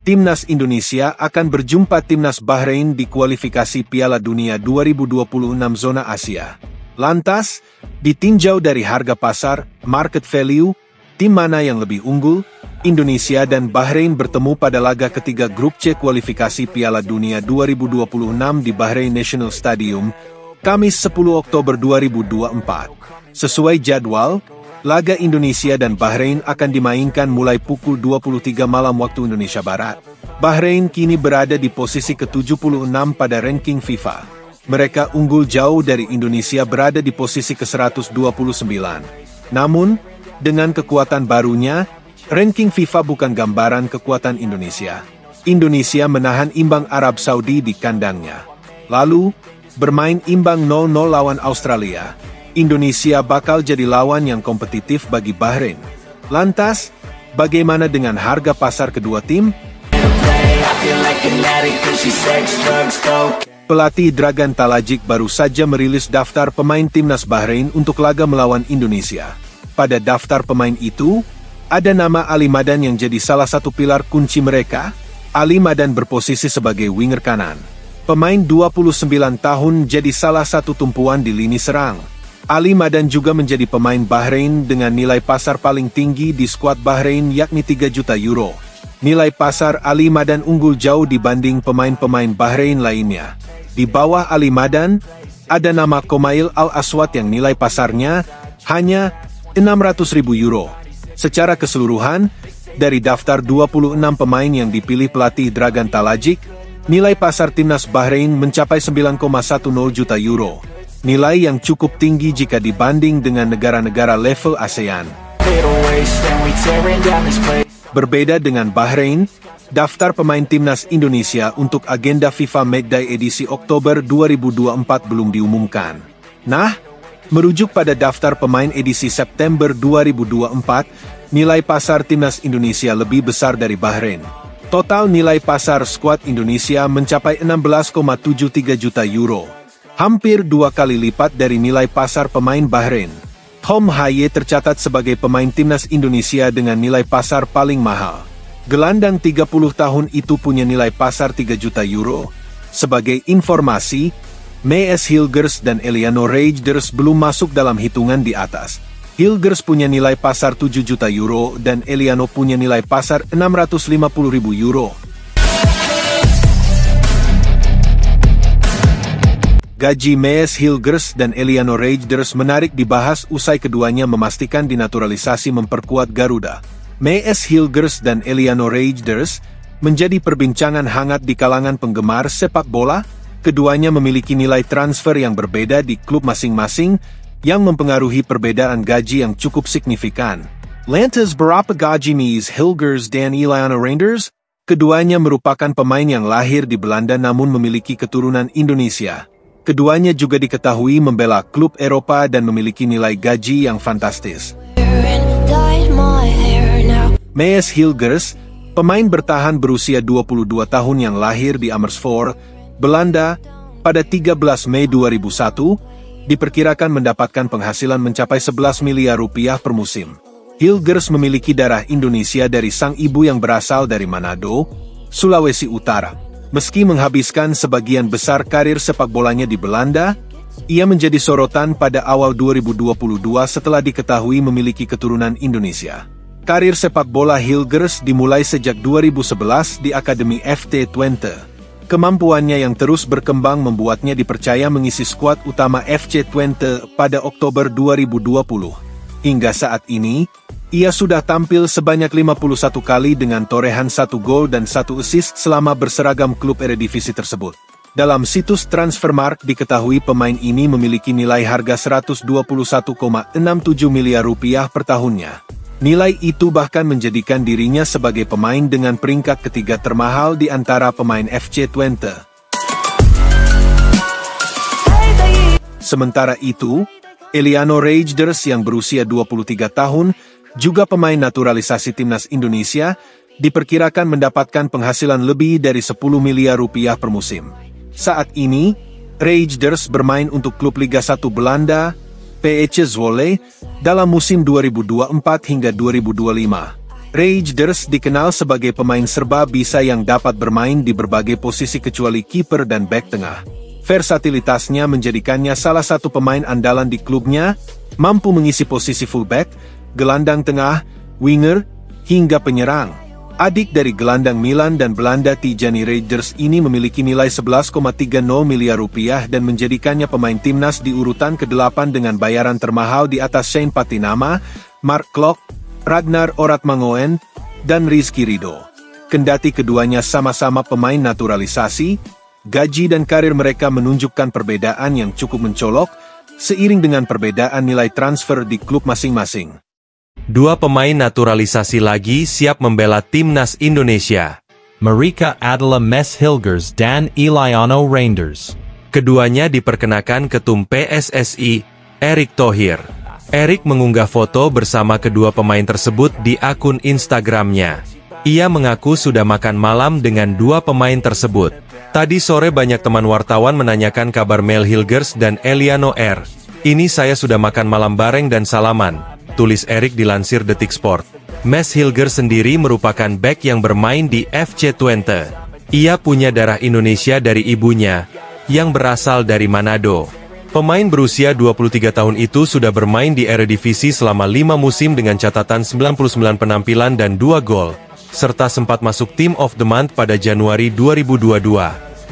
Timnas Indonesia akan berjumpa Timnas Bahrain di kualifikasi Piala Dunia 2026 zona Asia. Lantas, ditinjau dari harga pasar, market value, tim mana yang lebih unggul? Indonesia dan Bahrain bertemu pada laga ketiga grup C kualifikasi Piala Dunia 2026 di Bahrain National Stadium, Kamis 10 Oktober 2024. Sesuai jadwal, laga Indonesia dan Bahrain akan dimainkan mulai pukul 23 malam waktu Indonesia Barat. Bahrain kini berada di posisi ke-76 pada ranking FIFA. Mereka unggul jauh dari Indonesia berada di posisi ke-129. Namun, dengan kekuatan barunya, ranking FIFA bukan gambaran kekuatan Indonesia. Indonesia menahan imbang Arab Saudi di kandangnya. Lalu, bermain imbang 0-0 lawan Australia. Indonesia bakal jadi lawan yang kompetitif bagi Bahrain. Lantas, bagaimana dengan harga pasar kedua tim? Pelatih Dragan Talajik baru saja merilis daftar pemain timnas Bahrain untuk laga melawan Indonesia. Pada daftar pemain itu, ada nama Ali Madan yang jadi salah satu pilar kunci mereka. Ali Madan berposisi sebagai winger kanan. Pemain 29 tahun jadi salah satu tumpuan di lini serang. Ali Madan juga menjadi pemain Bahrain dengan nilai pasar paling tinggi di skuad Bahrain yakni 3 juta euro. Nilai pasar Ali Madan unggul jauh dibanding pemain-pemain Bahrain lainnya. Di bawah Ali Madan, ada nama Komail Al-Aswad yang nilai pasarnya hanya 600.000 euro. Secara keseluruhan, dari daftar 26 pemain yang dipilih pelatih Dragan Talajik, nilai pasar timnas Bahrain mencapai 9,10 juta euro. Nilai yang cukup tinggi jika dibanding dengan negara-negara level ASEAN. Berbeda dengan Bahrain, daftar pemain timnas Indonesia untuk agenda FIFA Matchday edisi Oktober 2024 belum diumumkan. Nah, merujuk pada daftar pemain edisi September 2024, nilai pasar timnas Indonesia lebih besar dari Bahrain. Total nilai pasar skuad Indonesia mencapai 16,73 juta euro. Hampir 2 kali lipat dari nilai pasar pemain Bahrain. Hom Haye tercatat sebagai pemain timnas Indonesia dengan nilai pasar paling mahal. Gelandang 30 tahun itu punya nilai pasar 3 juta euro. Sebagai informasi, Mees Hilgers dan Eliano Reijnders belum masuk dalam hitungan di atas. Hilgers punya nilai pasar 7 juta euro dan Eliano punya nilai pasar 650.000 euro. Gaji Mees Hilgers dan Eliano Reijnders menarik dibahas usai keduanya memastikan dinaturalisasi memperkuat Garuda. Mees Hilgers dan Eliano Reijnders menjadi perbincangan hangat di kalangan penggemar sepak bola. Keduanya memiliki nilai transfer yang berbeda di klub masing-masing yang mempengaruhi perbedaan gaji yang cukup signifikan. Lantas berapa gaji Mees Hilgers dan Eliano Reijnders? Keduanya merupakan pemain yang lahir di Belanda namun memiliki keturunan Indonesia. Keduanya juga diketahui membela klub Eropa dan memiliki nilai gaji yang fantastis. Mees Hilgers, pemain bertahan berusia 22 tahun yang lahir di Amersfoort, Belanda, pada 13 Mei 2001, diperkirakan mendapatkan penghasilan mencapai 11 miliar rupiah per musim. Hilgers memiliki darah Indonesia dari sang ibu yang berasal dari Manado, Sulawesi Utara. Meski menghabiskan sebagian besar karir sepak bolanya di Belanda, ia menjadi sorotan pada awal 2022 setelah diketahui memiliki keturunan Indonesia. Karir sepak bola Hilgers dimulai sejak 2011 di Akademi FC Twente. Kemampuannya yang terus berkembang membuatnya dipercaya mengisi skuad utama FC Twente pada Oktober 2020. Hingga saat ini, ia sudah tampil sebanyak 51 kali dengan torehan 1 gol dan 1 assist selama berseragam klub Eredivisie tersebut. Dalam situs Transfermarkt diketahui pemain ini memiliki nilai harga 121,67 miliar rupiah per tahunnya. Nilai itu bahkan menjadikan dirinya sebagai pemain dengan peringkat ketiga termahal di antara pemain FC Twente. Sementara itu, Eliano Reijnders yang berusia 23 tahun, juga pemain naturalisasi timnas Indonesia, diperkirakan mendapatkan penghasilan lebih dari 10 miliar rupiah per musim. Saat ini, Reijnders bermain untuk klub Liga 1 Belanda, PEC Zwolle, dalam musim 2024 hingga 2025. Raiders dikenal sebagai pemain serba bisa yang dapat bermain di berbagai posisi kecuali kiper dan bek tengah. Versatilitasnya menjadikannya salah satu pemain andalan di klubnya, mampu mengisi posisi fullback, gelandang tengah, winger, hingga penyerang. Adik dari gelandang Milan dan Belanda Tijani Reijnders ini memiliki nilai 11,30 miliar rupiah dan menjadikannya pemain timnas di urutan ke-8 dengan bayaran termahal di atas Shane Patinama, Mark Klok, Ragnar Oratmangoen, dan Rizky Ridho. Kendati keduanya sama-sama pemain naturalisasi, gaji dan karir mereka menunjukkan perbedaan yang cukup mencolok, seiring dengan perbedaan nilai transfer di klub masing-masing. Dua pemain naturalisasi lagi siap membela timnas Indonesia. Marika Adela Mes Hilgers dan Eliano Reinders. Keduanya diperkenakan Ketum PSSI, Erick Thohir. Erick mengunggah foto bersama kedua pemain tersebut di akun Instagramnya. Ia mengaku sudah makan malam dengan dua pemain tersebut. Tadi sore banyak teman wartawan menanyakan kabar Mel Hilgers dan Eliano R. Ini saya sudah makan malam bareng dan salaman, tulis Erick dilansir Detik Sport. Mes Hilgers sendiri merupakan bek yang bermain di FC Twente. Ia punya darah Indonesia dari ibunya, yang berasal dari Manado. Pemain berusia 23 tahun itu sudah bermain di Eredivisie selama 5 musim dengan catatan 99 penampilan dan 2 gol, serta sempat masuk Team of the Month pada Januari 2022.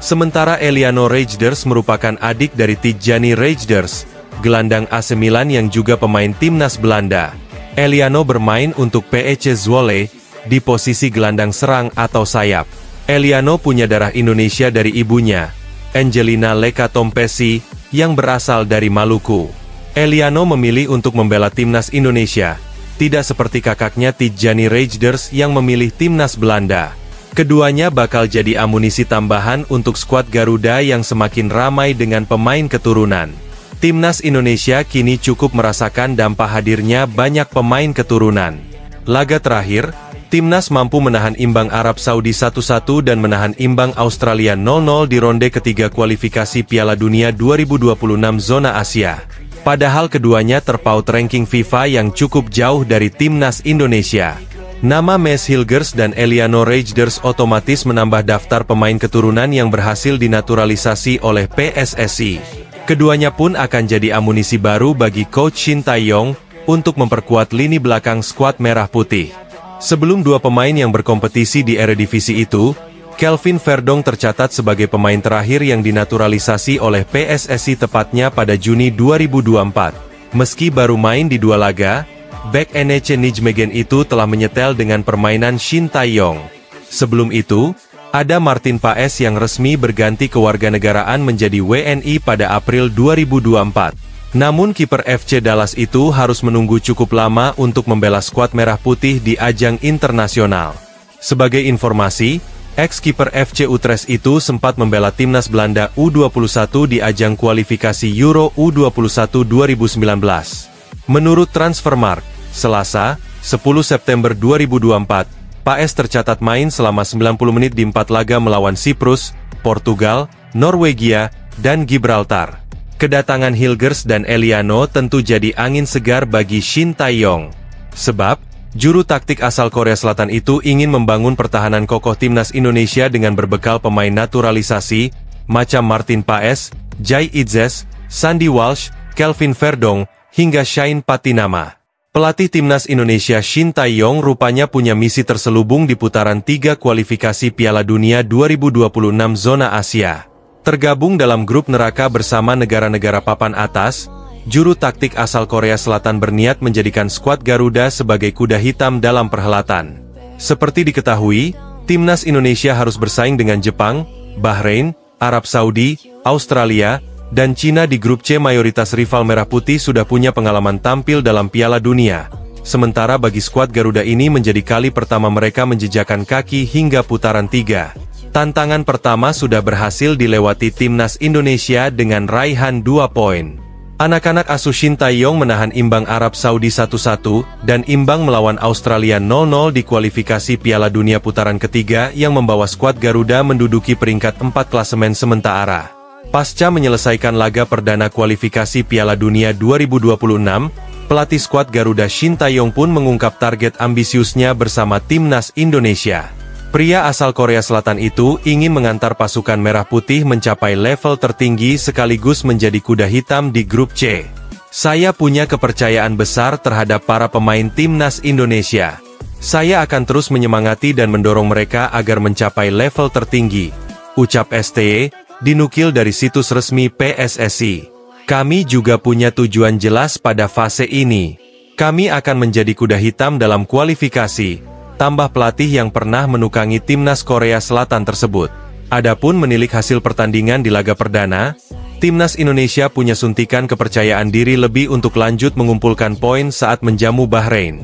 Sementara Eliano Reijnders merupakan adik dari Tijani Reijnders, gelandang AC Milan yang juga pemain timnas Belanda. Eliano bermain untuk PEC Zwolle, di posisi gelandang serang atau sayap. Eliano punya darah Indonesia dari ibunya, Angelina Leka Tompesi, yang berasal dari Maluku. Eliano memilih untuk membela timnas Indonesia, tidak seperti kakaknya Tijani Reijnders yang memilih timnas Belanda. Keduanya bakal jadi amunisi tambahan untuk skuad Garuda yang semakin ramai dengan pemain keturunan. Timnas Indonesia kini cukup merasakan dampak hadirnya banyak pemain keturunan. Laga terakhir, timnas mampu menahan imbang Arab Saudi 1-1 dan menahan imbang Australia 0-0 di ronde ketiga kualifikasi Piala Dunia 2026 zona Asia. Padahal keduanya terpaut ranking FIFA yang cukup jauh dari timnas Indonesia. Nama Mes Hilgers dan Eliano Reijnders otomatis menambah daftar pemain keturunan yang berhasil dinaturalisasi oleh PSSI. Keduanya pun akan jadi amunisi baru bagi Coach Shin Tae-yong untuk memperkuat lini belakang skuad Merah Putih. Sebelum dua pemain yang berkompetisi di Eredivisie itu, Kelvin Verdong tercatat sebagai pemain terakhir yang dinaturalisasi oleh PSSI tepatnya pada Juni 2024. Meski baru main di 2 laga, bek NEC Nijmegen itu telah menyetel dengan permainan Shin Tae-yong. Sebelum itu, ada Martin Paes yang resmi berganti kewarganegaraan menjadi WNI pada April 2024. Namun kiper FC Dallas itu harus menunggu cukup lama untuk membela skuad Merah Putih di ajang internasional. Sebagai informasi, ex-kiper FC Utrecht itu sempat membela timnas Belanda U21 di ajang kualifikasi Euro U21 2019. Menurut Transfermarkt, Selasa, 10 September 2024, Paes tercatat main selama 90 menit di 4 laga melawan Siprus, Portugal, Norwegia, dan Gibraltar. Kedatangan Hilgers dan Eliano tentu jadi angin segar bagi Shin Tae-yong. Sebab, juru taktik asal Korea Selatan itu ingin membangun pertahanan kokoh timnas Indonesia dengan berbekal pemain naturalisasi, macam Martin Paes, Jai Itzes, Sandy Walsh, Kelvin Verdong, hingga Shane Patinama. Pelatih timnas Indonesia Shin Tae-yong rupanya punya misi terselubung di putaran 3 kualifikasi Piala Dunia 2026 zona Asia. Tergabung dalam grup neraka bersama negara-negara papan atas, juru taktik asal Korea Selatan berniat menjadikan skuad Garuda sebagai kuda hitam dalam perhelatan. Seperti diketahui, timnas Indonesia harus bersaing dengan Jepang, Bahrain, Arab Saudi, Australia, dan Cina di grup C. Mayoritas rival Merah Putih sudah punya pengalaman tampil dalam Piala Dunia. Sementara bagi skuad Garuda ini menjadi kali pertama mereka menjejakkan kaki hingga putaran 3. Tantangan pertama sudah berhasil dilewati timnas Indonesia dengan raihan 2 poin. Anak-anak asuh Shin Tae-yong menahan imbang Arab Saudi 1-1 dan imbang melawan Australia 0-0 di kualifikasi Piala Dunia putaran ketiga yang membawa skuad Garuda menduduki peringkat 4 klasemen sementara. Pasca menyelesaikan laga perdana kualifikasi Piala Dunia 2026, Pelatih skuad Garuda Shin Tae-yong pun mengungkap target ambisiusnya bersama timnas Indonesia. Pria asal Korea Selatan itu ingin mengantar pasukan merah putih mencapai level tertinggi sekaligus menjadi kuda hitam di grup C. Saya punya kepercayaan besar terhadap para pemain timnas Indonesia. Saya akan terus menyemangati dan mendorong mereka agar mencapai level tertinggi, ucap STY, dinukil dari situs resmi PSSI. Kami juga punya tujuan jelas pada fase ini. Kami akan menjadi kuda hitam dalam kualifikasi, tambah pelatih yang pernah menukangi timnas Korea Selatan tersebut. Adapun menilik hasil pertandingan di laga perdana, timnas Indonesia punya suntikan kepercayaan diri lebih untuk lanjut mengumpulkan poin saat menjamu Bahrain.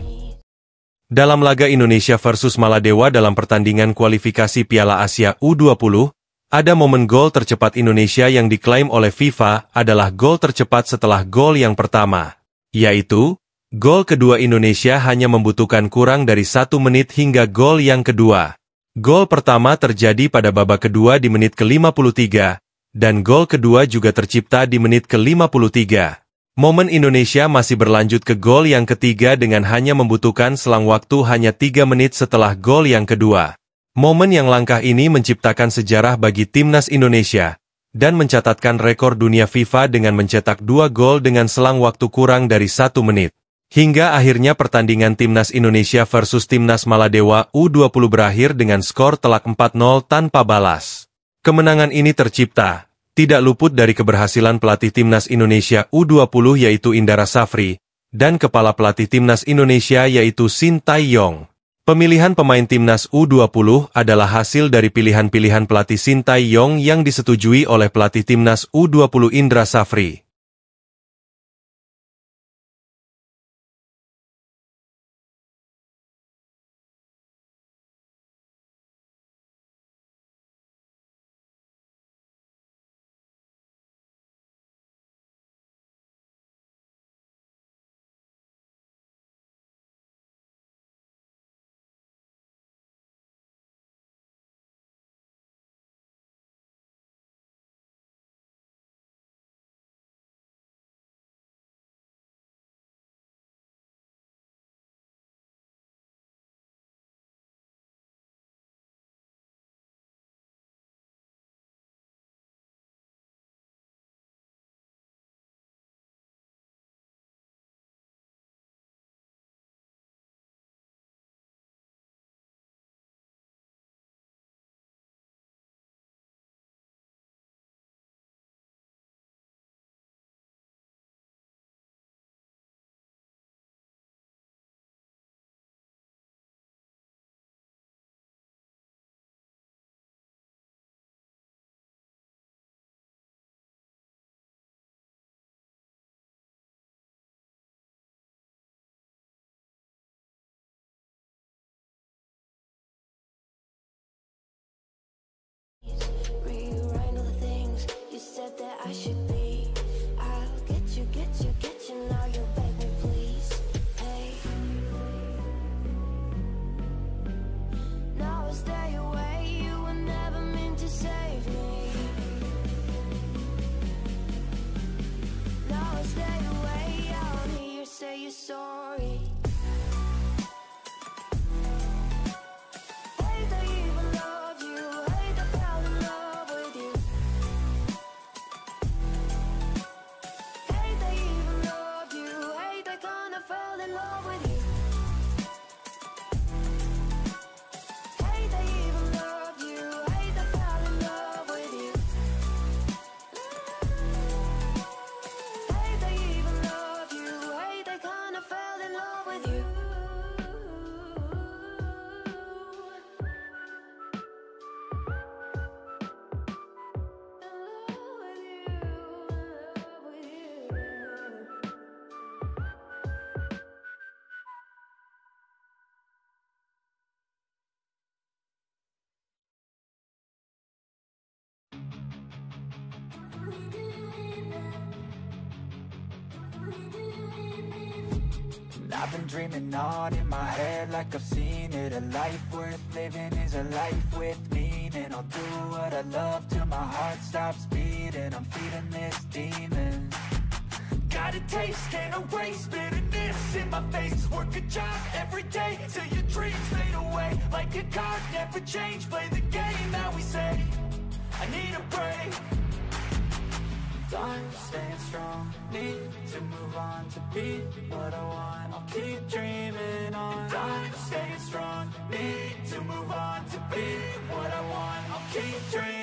Dalam laga Indonesia versus Maladewa dalam pertandingan kualifikasi Piala Asia U20, ada momen gol tercepat Indonesia yang diklaim oleh FIFA adalah gol tercepat setelah gol yang pertama, yaitu gol kedua Indonesia hanya membutuhkan kurang dari 1 menit hingga gol yang kedua. Gol pertama terjadi pada babak kedua di menit ke-53, dan gol kedua juga tercipta di menit ke-53. Momen Indonesia masih berlanjut ke gol yang ketiga dengan hanya membutuhkan selang waktu hanya 3 menit setelah gol yang kedua. Momen yang langkah ini menciptakan sejarah bagi timnas Indonesia, dan mencatatkan rekor dunia FIFA dengan mencetak 2 gol dengan selang waktu kurang dari 1 menit. Hingga akhirnya pertandingan timnas Indonesia versus timnas Maladewa U20 berakhir dengan skor telak 4-0 tanpa balas. Kemenangan ini tercipta, tidak luput dari keberhasilan pelatih timnas Indonesia U20 yaitu Indra Safri, dan kepala pelatih timnas Indonesia yaitu Shin Tae-yong. Pemilihan pemain timnas U20 adalah hasil dari pilihan-pilihan pelatih Shin Tae-yong yang disetujui oleh pelatih timnas U20 Indra Safri. I should be. I'll get you now you beg me please. Hey, now I stay away, you were never meant to save me. Now I stay away, I don't hear you say you're sorry. Hate I even love you, hate I fell in love with you. Hate I even love you, hate I kinda fell in love with you. Hate I even love you, hate I fell in love with you. Hate I even love you, hate I kinda fell in love with you. I've been dreaming on in my head like I've seen it. A life worth living is a life with meaning. I'll do what I love till my heart stops beating. I'm feeding this demon. got a taste, can't erase bitterness in my face. Work a job every day till your dreams fade away. Like a card, never change, play the game that we say. I need a break. I'm staying strong, need to move on to be what I want. I'll keep dreaming on. I'm staying strong, need to move on to be what I want. I'll keep dreaming.